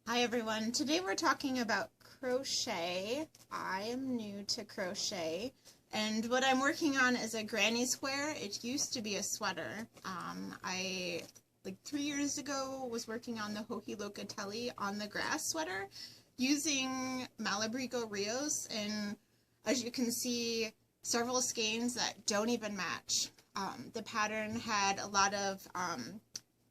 Hi everyone, today we're talking about crochet. I am new to crochet and what I'm working on is a granny square. It used to be a sweater. I like 3 years ago was working on the Hohi Locatelli on the grass sweater using Malabrigo Rios, and as you can see, several skeins that don't even match. The pattern had a lot of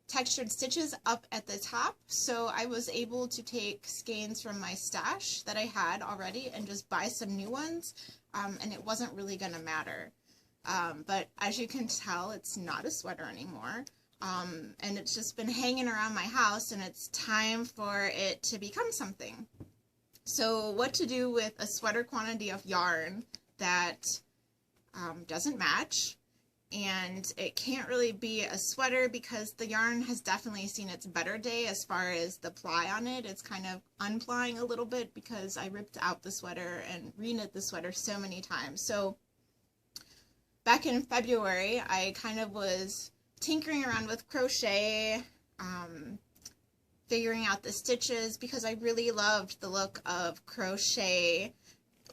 textured stitches up at the top, so I was able to take skeins from my stash that I had already and just buy some new ones, and it wasn't really gonna matter. But as you can tell, it's not a sweater anymore, and it's just been hanging around my house, and it's time for it to become something. So what to do with a sweater quantity of yarn that doesn't match, and it can't really be a sweater because the yarn has definitely seen its better day as far as the ply on it. It's kind of unplying a little bit because I ripped out the sweater and reknit the sweater so many times. So back in February, I kind of was tinkering around with crochet, figuring out the stitches because I really loved the look of crochet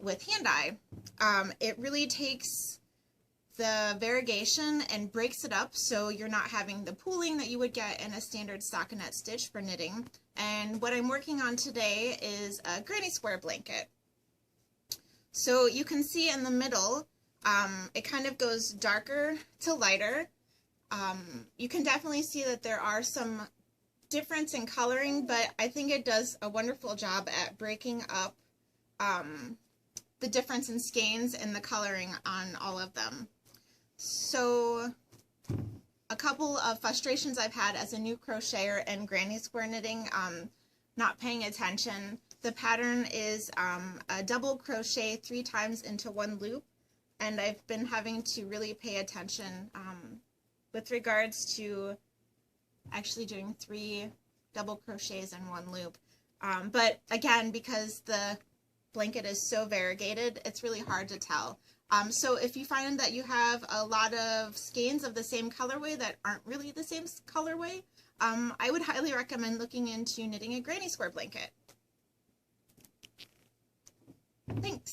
with hand-dye. It really takes the variegation and breaks it up so you're not having the pooling that you would get in a standard stockinette stitch for knitting. And what I'm working on today is a granny square blanket. So you can see in the middle, it kind of goes darker to lighter. You can definitely see that there are some difference in coloring, but I think it does a wonderful job at breaking up the difference in skeins and the coloring on all of them. So a couple of frustrations I've had as a new crocheter and granny square knitting, not paying attention. The pattern is a double crochet 3 times into 1 loop, and I've been having to really pay attention with regards to actually doing 3 double crochets in 1 loop. But again, because the blanket is so variegated, it's really hard to tell. So if you find that you have a lot of skeins of the same colorway that aren't really the same colorway, I would highly recommend looking into knitting a granny square blanket. Thanks.